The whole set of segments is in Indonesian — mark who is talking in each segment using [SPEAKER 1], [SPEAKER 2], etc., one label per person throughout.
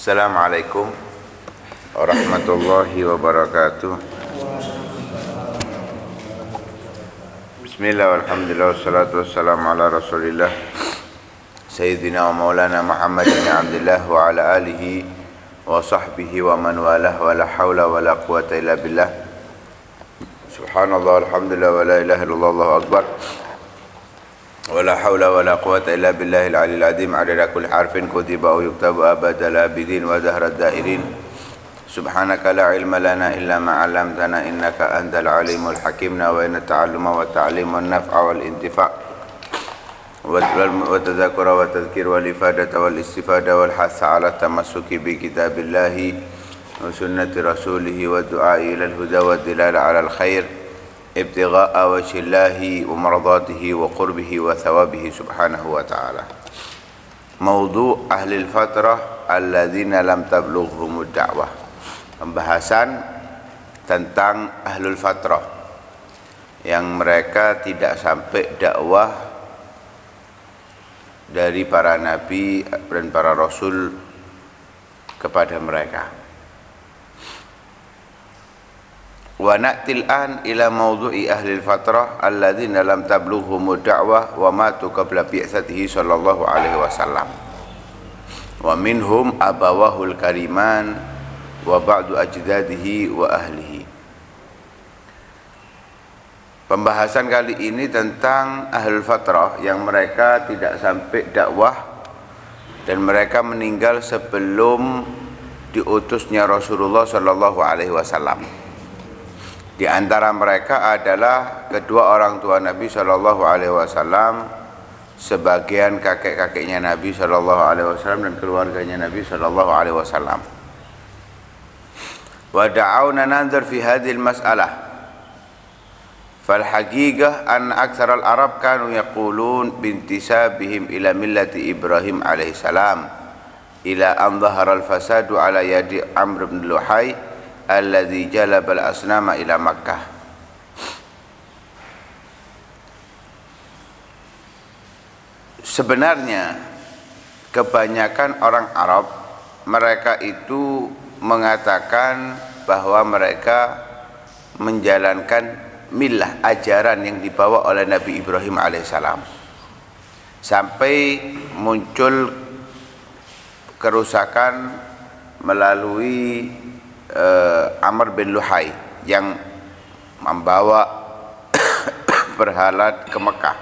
[SPEAKER 1] Assalamualaikum warahmatullahi wabarakatuh. Bismillah walhamdulillah wassalatu wassalamu ala rasulillah Sayyidina wa maulana Muhammad bin Abdullah wa ala alihi wa sahbihi wa man walah wa la hawla wa la quwata illa billah. Subhanallah alhamdulillah wa la ilaha illallah Allahu akbar wa la hawla wa la quwata illa billahil aliyil azim adada kulli harfin kutiba aw yuktabu abadal abidin wa zahrad dairin. Subhanaka la ilma lana illa ma 'allamtana innaka antal alimul hakim. Nawayna ta'alluma wa ta'limun naf'a wal intifa' wa tadhakkura wa tadhkir wal ifadata wal istifada wal hasa 'ala tamassuki bi kitabillahi wa sunnati rasulih wa du'a ila al huda wa dilala 'ala al khair ibtigha'a wajhillahi wa maradatihi wa qurbihi wa thawabihi subhanahu wa ta'ala. Mawdu' ahli al-fatrah alladzina lam tablughumud da'wah. Pembahasan tentang ahlul fatrah yang mereka tidak sampai dakwah dari para nabi dan para rasul kepada mereka. Wa na'til an ila mawdu'i ahli al-fatrah alladzina lam tablughumud da'wah wa matu qabla bi'tsatihi sallallahu alaihi wasallam. Wa minhum abawahul kariman wa ba'du ajdadihi wa ahlihi. Pembahasan kali ini tentang ahlul fatrah yang mereka tidak sampai dakwah dan mereka meninggal sebelum diutusnya Rasulullah sallallahu alaihi wasallam. Di antara mereka adalah kedua orang tua Nabi sallallahu alaihi wasallam, sebagian kakek-kakeknya Nabi sallallahu alaihi wasallam dan keluarganya Nabi sallallahu alaihi wasallam. Wa da'awna nanzur fi hadhihi al-mas'alah. Fal haqiqah an aktsar al-arab kanu yaqulun bintisabihim ila millati Ibrahim alaihi salam ila an dhahara al-fasadu ala yadi Amr bin Luhai alladhi jalaba al-asnama ila Makkah. Sebenarnya kebanyakan orang Arab mereka itu mengatakan bahwa mereka menjalankan millah, ajaran yang dibawa oleh Nabi Ibrahim alaihissalam, sampai muncul kerusakan melalui Amr bin Luhai yang membawa berhala ke Mekah.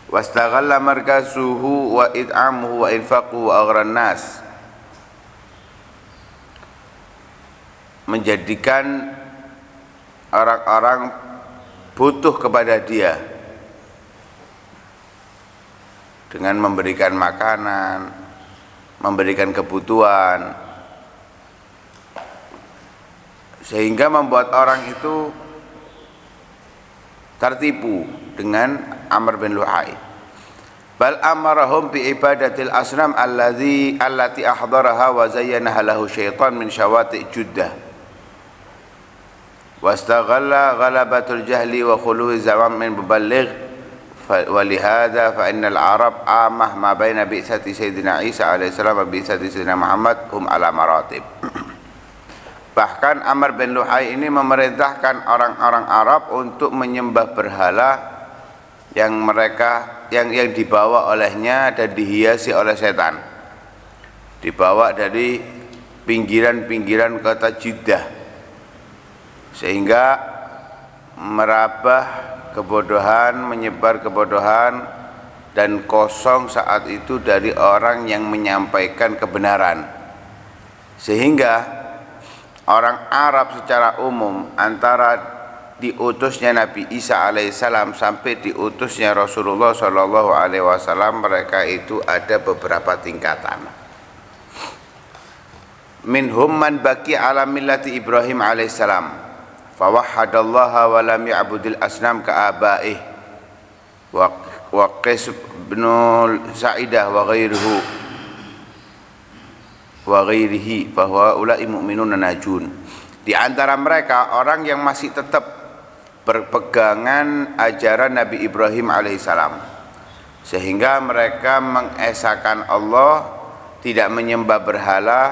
[SPEAKER 1] Wastaghalla markazuhu wa id'amuhu wa infaquhu wa aghran nas, menjadikan orang-orang butuh kepada dia dengan memberikan makanan, memberikan kebutuhan, sehingga membuat orang itu tertipu dengan Amr bin Luhai. Bal amarahum bi ibadatil asnam allati ahdaraha wa zayyanaha lahu syaitan min syawati' Juddah. Wastaghalla ghalabatul jahli wa khuluwi zaman min muballigh walihada fa innal arab amah ma baina bi'sati sayyidina Isa alaihi salam wa bi'sati sayyidina Muhammad hum ala maratib. Bahkan Amr bin Luhai ini memerintahkan orang-orang Arab untuk menyembah berhala yang dibawa olehnya dan dihiasi oleh setan, dibawa dari pinggiran-pinggiran kota Jeddah, sehingga merabah kebodohan, menyebar kebodohan, dan kosong saat itu dari orang yang menyampaikan kebenaran. Sehingga orang Arab secara umum antara diutusnya Nabi Isa alaihissalam sampai diutusnya Rasulullah sallallahu alaihi wasallam, mereka itu ada beberapa tingkatan. Minhum man baqi ala millati Ibrahim alaihissalam fawahhadallaha wa lam ya'budil asnam ka abaih wa Qais bin Sa'idah wa ghairihi fa haula'i mu'minuna najun. Di antara mereka orang yang masih tetap berpegangan ajaran Nabi Ibrahim alaihissalam, sehingga mereka mengesahkan Allah tidak menyembah berhala,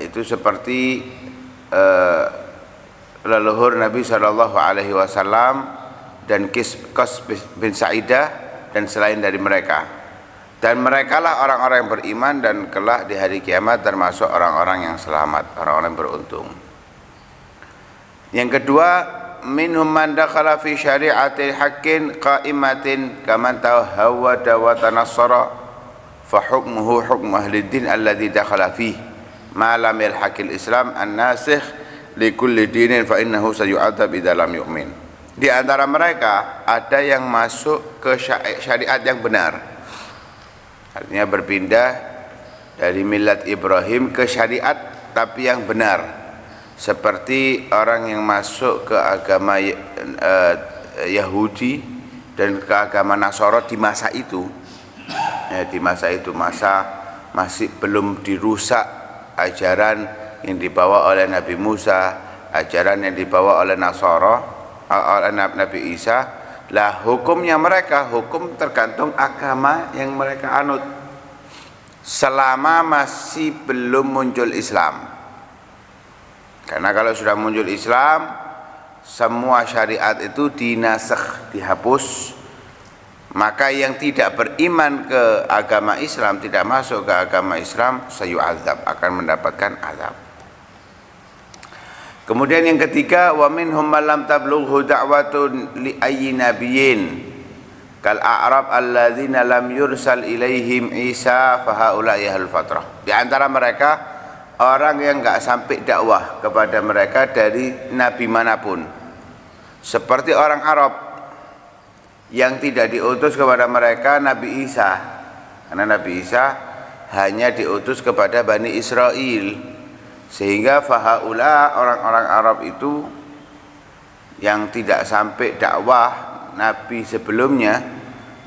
[SPEAKER 1] itu seperti leluhur Nabi Shallallahu Alaihi Wasallam dan Qas bin Sa'idah dan selain dari mereka. Dan merekalah orang-orang yang beriman dan kelak di hari kiamat termasuk orang-orang yang selamat, orang-orang yang beruntung. Yang kedua, minhum man dakhala fi syari'atil haqqin qa'imatin kaman tawhawada wa tanassara fa hukmuhu hukmu ahli din alladhi dakhala fihi ma lam yalhaqil Islam an-nasikh li kulli dinin fa innahu sayu'adzab idza lam yu'min. Di antara mereka ada yang masuk ke syariat yang benar, artinya berpindah dari millat Ibrahim ke syariat tapi yang benar, seperti orang yang masuk ke agama Yahudi dan ke agama Nasara di masa itu, di masa itu, masa masih belum dirusak ajaran yang dibawa oleh Nabi Musa, ajaran yang dibawa oleh Nasara, oleh Nabi Isa. Lah hukumnya mereka, hukum tergantung agama yang mereka anut selama masih belum muncul Islam. Karena kalau sudah muncul Islam, semua syariat itu dinasakh, dihapus. Maka yang tidak beriman ke agama Islam, tidak masuk ke agama Islam, sayu'adzab, akan mendapatkan azab. Kemudian yang ketiga, wa minhum man lam tablughu da'watun li ayyi nabiyyin kal a'rab alladzina lam yursal ilaihim Isa fa haula'i ahlul fatrah. Di antara mereka orang yang enggak sampai dakwah kepada mereka dari nabi manapun, seperti orang Arab yang tidak diutus kepada mereka Nabi Isa, karena Nabi Isa hanya diutus kepada Bani Israel, sehingga fahaula orang-orang Arab itu yang tidak sampai dakwah nabi sebelumnya,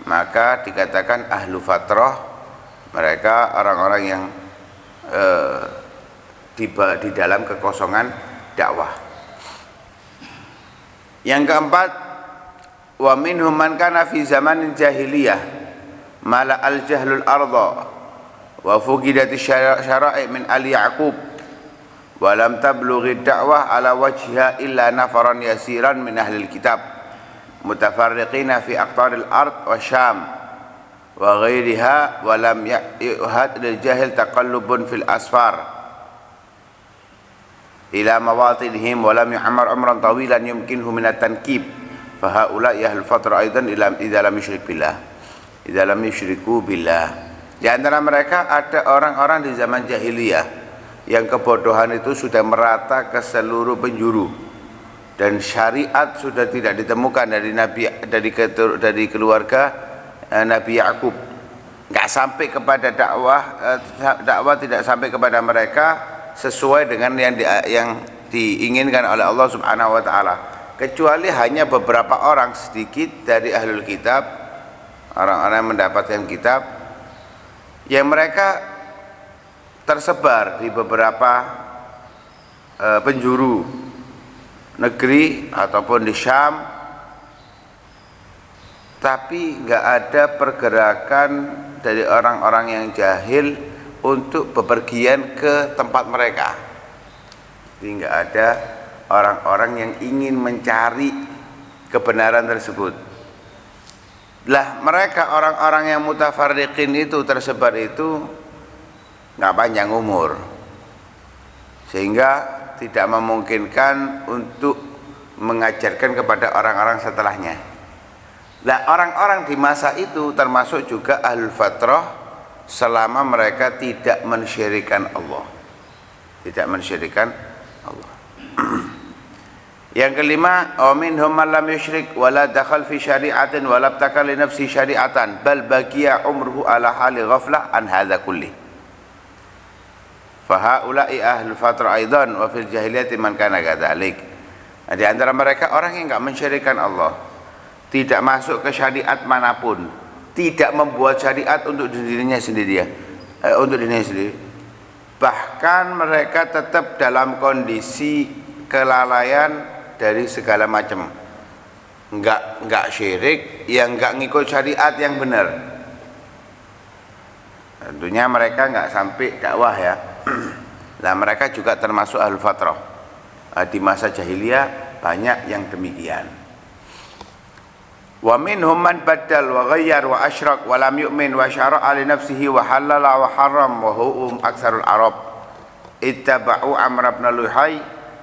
[SPEAKER 1] maka dikatakan ahlu fatrah, mereka orang-orang yang di dalam kekosongan dakwah. Yang keempat, wa minhum man kana fi zamanin jahiliyah mala al jahlul arda wa fuqidat syara'i min ali yaqub wa lam tablughi da'wah ala wajhiha illa nafaran yasiran min ahli kitab mutafarriqina fi aqtaril ard wa syam wa ghairiha wa lam yuhad lil jahil taqallubun fil asfar ila mawatinihim wa lam yu'ammar umran tawilan yumkinhu min at-tankib fa haula'i ahlul fatra aidan idza lam yusyriku billah. Di antara mereka ada orang-orang di zaman jahiliyah yang kebodohan itu sudah merata ke seluruh penjuru dan syariat sudah tidak ditemukan dari keluarga Nabi Yakub, enggak sampai kepada dakwah tidak sampai kepada mereka sesuai dengan yang diinginkan oleh Allah Subhanahu wa taala, kecuali hanya beberapa orang sedikit dari ahlul kitab, orang-orang yang mendapatkan kitab, yang mereka tersebar di beberapa penjuru negeri ataupun di Syam, tapi enggak ada pergerakan dari orang-orang yang jahil untuk bepergian ke tempat mereka. Jadi enggak ada orang-orang yang ingin mencari kebenaran tersebut. Lah mereka orang-orang yang mutafarriqin itu tersebar itu enggak panjang umur, sehingga tidak memungkinkan untuk mengajarkan kepada orang-orang setelahnya. Lah orang-orang di masa itu termasuk juga ahlul fatrah selama mereka tidak mensyirikan Allah, tidak mensyirikan Allah. Yang kelima, wa minhum man lam yusyrik wa la dakhal fi syari'atin wa la ibtakal li nafsi syari'atan bal baqiya umruhu ala hali ghaflah an hadza kulli fa haula'i ahlul fatra aidan wa fil jahiliyati man kana kadzalik. Di antara mereka orang yang enggak mensyirikan Allah, tidak masuk ke syariat manapun, tidak membuat syariat untuk dirinya sendiri, bahkan mereka tetap dalam kondisi kelalaian dari segala macam, enggak syirik, yang enggak ngikut syariat yang benar. Tentunya mereka nggak sampai dakwah ya. Nah, mereka juga termasuk ahlul fatrah. Di masa jahiliyah banyak yang demikian. Wa minhum man baddal wa ghayyar wa asyrak wa lam yu'min wa syara'a li nafsihi wa halala wa haram wa hum aktsarul arab. Ittaba'u Amr ibn Luhay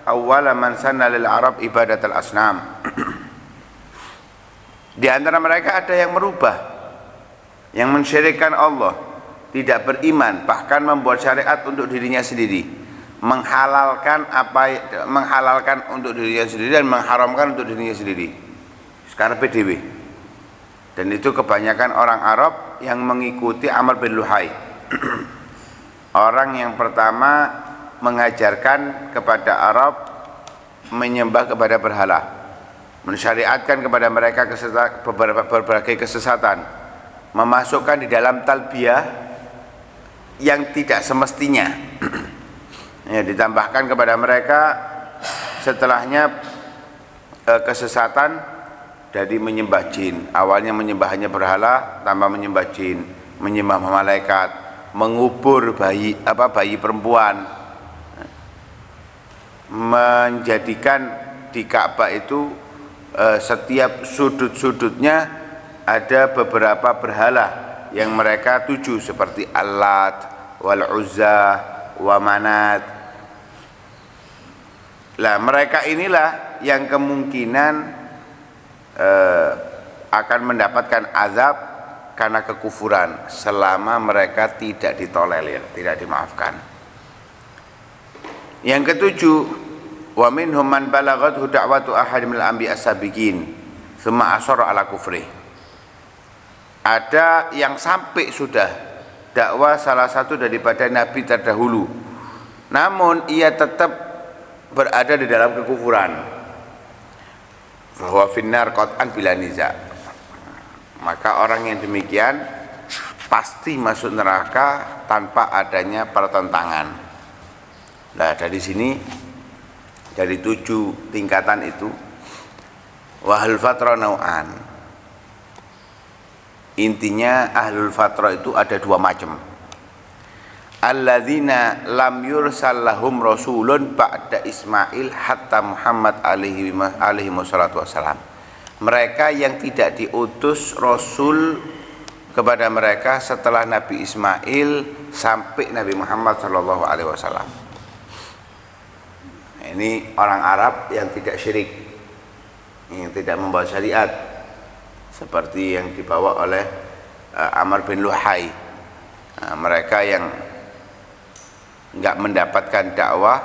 [SPEAKER 1] awwala man sanna lil arab ibadatul asnam. Di antara mereka ada yang merubah, yang mensyirikkan Allah, tidak beriman, bahkan membuat syariat untuk dirinya sendiri, menghalalkan untuk dirinya sendiri dan mengharamkan untuk dirinya sendiri. Sekarang PDW. Dan itu kebanyakan orang Arab yang mengikuti Amr bin Luhay. Orang yang pertama mengajarkan kepada Arab menyembah kepada berhala, mensyariatkan kepada mereka berbagai kesesatan, memasukkan di dalam talbiyah yang tidak semestinya. Ya, ditambahkan kepada mereka setelahnya kesesatan dari menyembah jin. Awalnya menyembah hanya berhala, tambah menyembah jin, menyembah malaikat, mengubur bayi perempuan, menjadikan di Ka'bah itu setiap sudut-sudutnya ada beberapa berhala yang mereka tuju seperti Al-Lat, Wal-Uzza, wa Manat. Lah mereka inilah yang kemungkinan akan mendapatkan azab karena kekufuran selama mereka tidak ditolerir, tidak dimaafkan. Yang ketujuh, wa minhum man balaghathu da'watu ahad minal anbiya as-sabiqin tsumma asara ala kufri. Ada yang sampai sudah dakwah salah satu daripada nabi terdahulu, namun ia tetap berada di dalam kekufuran. Bahwa finnar qat'an bila niza. Maka orang yang demikian pasti masuk neraka tanpa adanya pertentangan. Nah, dari sini, dari 7 tingkatan itu, wahlul fatrah nau'an. Intinya ahlul fatrah itu ada 2 macam. Alladzina lam yursal lahum rasulun ba'da Ismail hatta Muhammad alaihi wassalatu wassalam. Mereka yang tidak diutus rasul kepada mereka setelah Nabi Ismail sampai Nabi Muhammad sallallahu alaihi wasallam. Ini orang Arab yang tidak syirik, yang tidak membawa syariat seperti yang dibawa oleh Amr bin Luhay. Mereka yang enggak mendapatkan dakwah,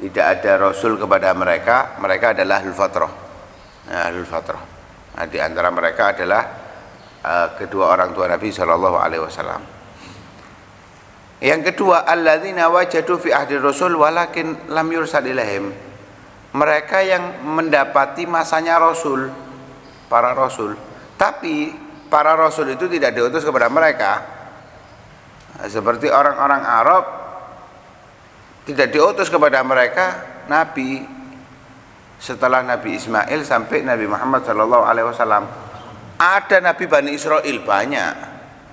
[SPEAKER 1] tidak ada rasul kepada mereka, mereka adalah ahlul fatrah. Ahlul fatrah. Nah, di antara mereka adalah kedua orang tua Nabi sallallahu alaihi wasallam. Yang kedua, alladzina wajadu fi ahdi rasul walakin lam yursal ilaihim. Mereka yang mendapati masanya rasul, para rasul, tapi para rasul itu tidak diutus kepada mereka. Seperti orang-orang Arab tidak diutus kepada mereka nabi setelah Nabi Ismail sampai Nabi Muhammad sallallahu alaihi wasallam. Ada nabi Bani Israel banyak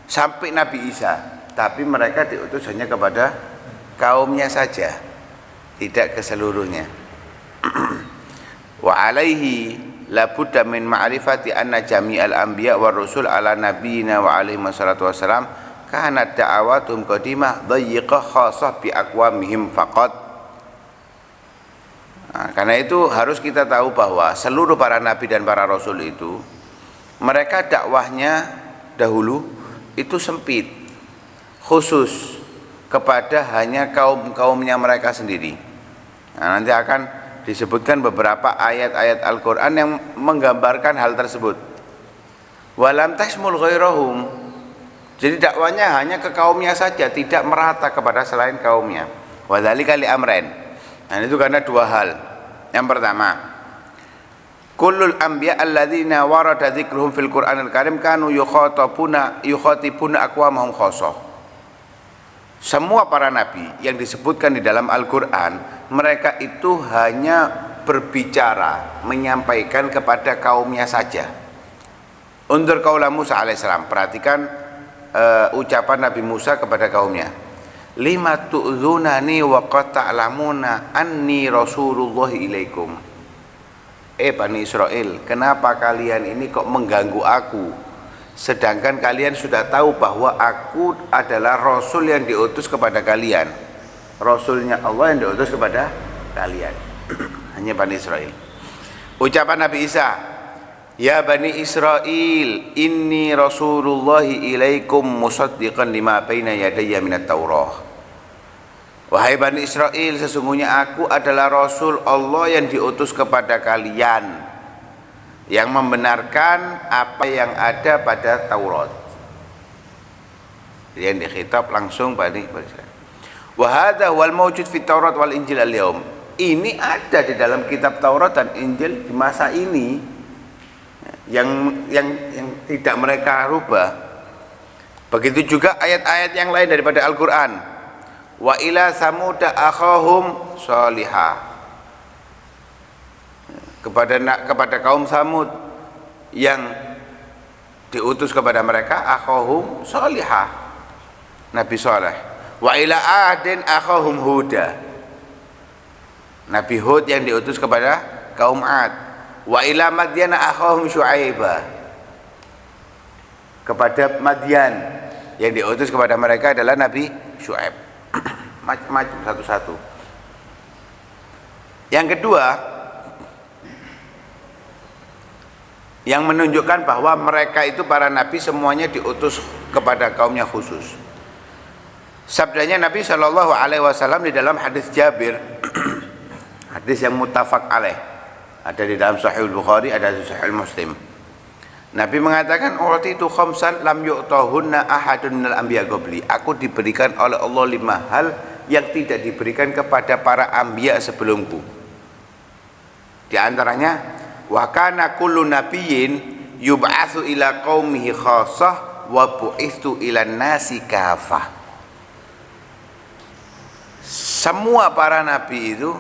[SPEAKER 1] sampai Nabi Isa, tapi mereka diutus hanya kepada kaumnya saja, tidak ke seluruhnya. Wa alaihi la budda min ma'rifati anna jami'al anbiya war rusul ala nabiyina wa alaihi wassalatu wassalam kanat da'awatum qadimah dayyiqah khassah bi aqwamihim faqat. Nah, karena itu harus kita tahu bahwa seluruh para nabi dan para rasul itu mereka dakwahnya dahulu itu sempit, khusus kepada hanya kaum-kaumnya mereka sendiri. Nah, nanti akan disebutkan beberapa ayat-ayat Al-Quran yang menggambarkan hal tersebut. Walam tasmul ghairahum. Jadi dakwanya hanya ke kaumnya saja, tidak merata kepada selain kaumnya. Wadzalika li amrain. Nah, itu karena 2 hal. Yang pertama, kullul anbiya alladzina warada dzikruhum fil Qur'anil Karim kanu yukhatibuna aqwamahum khassah. Semua para nabi yang disebutkan di dalam Al-Qur'an, mereka itu hanya berbicara, menyampaikan kepada kaumnya saja. Undur qaula Musa alaihissalam, perhatikan ucapan Nabi Musa kepada kaumnya, lima tu'dzunani wa qad ta'lamuna anni rasulullah ilaikum. Bani Israel, kenapa kalian ini kok mengganggu aku, sedangkan kalian sudah tahu bahwa aku adalah rasul yang diutus kepada kalian, rasulnya Allah yang diutus kepada kalian. Hanya Bani Israel. Ucapan Nabi Isa, ya Bani Israel, inni rasulullahi ilaikum musaddiqan lima baina yadayya minat Taurah. Wahai Bani Israel, sesungguhnya aku adalah Rasul Allah yang diutus kepada kalian, yang membenarkan apa yang ada pada Taurat. Yang dikhitab langsung Bani Israel. Wa hadza wal mawjud fi Taurat wal Injil al-yaum. Ini ada di dalam kitab Taurat dan Injil di masa ini, yang tidak mereka rubah. Begitu juga ayat-ayat yang lain daripada Al-Qur'an. Wa ila samuda akhahum salihah. Kepada kaum Samud yang diutus kepada mereka akhahum salihah, Nabi Saleh. Wa ila adin akhahum huda, Nabi Hud yang diutus kepada kaum Ad. Wa ila Madyana akhahum Syu'aibah, kepada Madian yang diutus kepada mereka adalah Nabi Syu'aib. Macam-macam satu-satu. Yang kedua, yang menunjukkan bahwa mereka itu para nabi semuanya diutus kepada kaumnya khusus. Sabdanya Nabi SAW di dalam hadis Jabir, hadis yang muttafaq alaih, ada di dalam Sahih Bukhari, ada di Sahih Muslim. Nabi mengatakan, "Utitu khamsan lam yu'tahunna ahadun minal anbiya qabli." Aku diberikan oleh Allah 5 hal yang tidak diberikan kepada para anbiya sebelumku. Di antaranya, wa kana kullu nabiyyin yub'atsu ila qaumihi khassah wa bu'itsu ila nasi kafah. Semua para nabi itu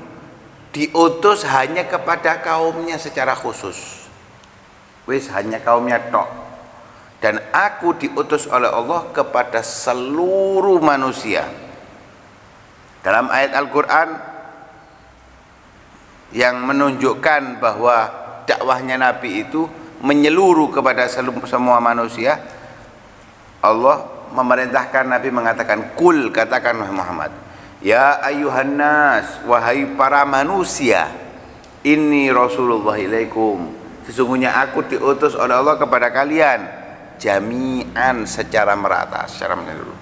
[SPEAKER 1] diutus hanya kepada kaumnya secara khusus. Wis hanya kaumnya tok. Dan aku diutus oleh Allah kepada seluruh manusia. Dalam ayat Al-Qur'an yang menunjukkan bahwa dakwahnya Nabi itu menyeluruh kepada semua manusia, Allah memerintahkan Nabi mengatakan, "Kul," katakan Muhammad, "Ya ayuhan nas, wahai para manusia, inni rasulullah ilaikum." Sesungguhnya aku diutus oleh Allah kepada kalian jami'an, secara merata, secara menyeluruh.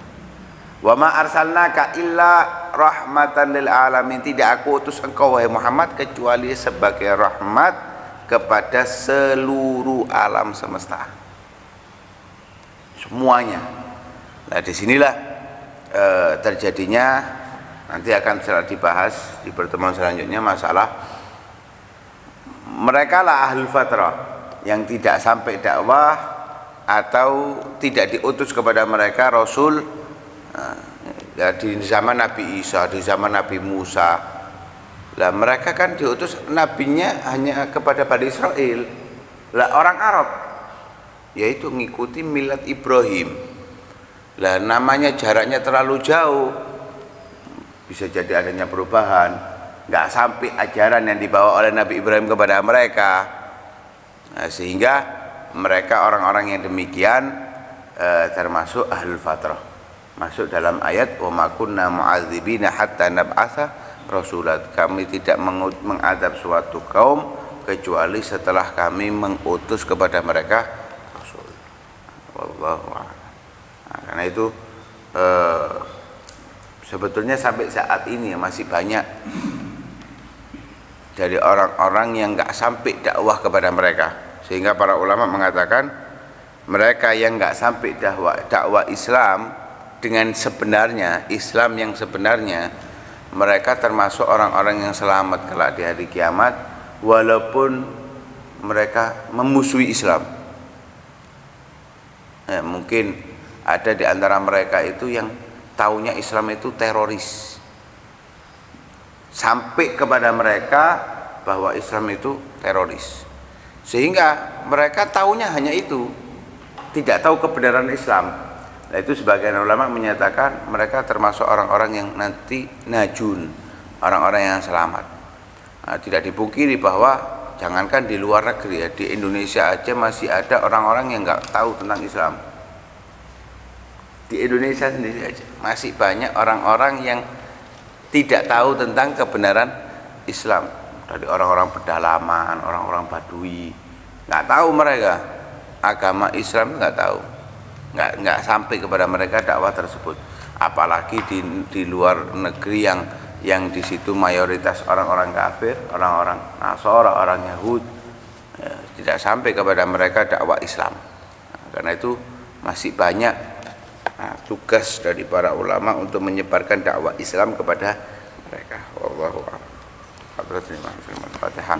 [SPEAKER 1] Wa ma arsalnaka illa rahmatan lil alamin. Tidak aku utus engkau wahai Muhammad kecuali sebagai rahmat kepada seluruh alam semesta. Semuanya. Nah, disinilah terjadinya, nanti akan dibahas di pertemuan selanjutnya, masalah mereka lah ahlul fatrah yang tidak sampai dakwah atau tidak diutus kepada mereka Rasul ya, di zaman Nabi Isa, di zaman Nabi Musa. Lah mereka kan diutus nabinya hanya kepada Bani Israel. Lah orang Arab yaitu ngikuti milat Ibrahim. Lah namanya jaraknya terlalu jauh, bisa jadi adanya perubahan. Nggak sampai ajaran yang dibawa oleh Nabi Ibrahim kepada mereka. Nah, sehingga mereka orang-orang yang demikian termasuk ahlul fatrah, masuk dalam ayat wa ma kunna mu'adzibina hatta nab'atsa rasulat. Kami tidak mengadab suatu kaum kecuali setelah kami mengutus kepada mereka rasul. Wallahu a'lam. Nah, karena itu sebetulnya sampai saat ini masih banyak dari orang-orang yang nggak sampai dakwah kepada mereka, sehingga para ulama mengatakan mereka yang nggak sampai dakwah Islam dengan sebenarnya, Islam yang sebenarnya, mereka termasuk orang-orang yang selamat kelak di hari kiamat, walaupun mereka memusuhi Islam. Mungkin ada di antara mereka itu yang taunya Islam itu teroris, sampai kepada mereka bahwa Islam itu teroris, sehingga mereka taunya hanya itu, tidak tahu kebenaran Islam. Nah, itu sebagian ulama menyatakan mereka termasuk orang-orang yang nanti najun, orang-orang yang selamat. Nah, tidak dipungkiri bahwa jangankan di luar negeri ya, di Indonesia aja masih ada orang-orang yang nggak tahu tentang Islam. Di Indonesia sendiri aja masih banyak orang-orang yang tidak tahu tentang kebenaran Islam. Dari orang-orang pedalaman, orang-orang Badui, nggak tahu mereka agama Islam, nggak tahu. Nggak sampai kepada mereka dakwah tersebut, apalagi di luar negeri yang di situ mayoritas orang-orang kafir, orang-orang Nasara, orang Yahud, ya, tidak sampai kepada mereka dakwah Islam. Nah, karena itu masih banyak tugas dari para ulama untuk menyebarkan dakwah Islam kepada mereka. Wallahu a'lam. Fatihah.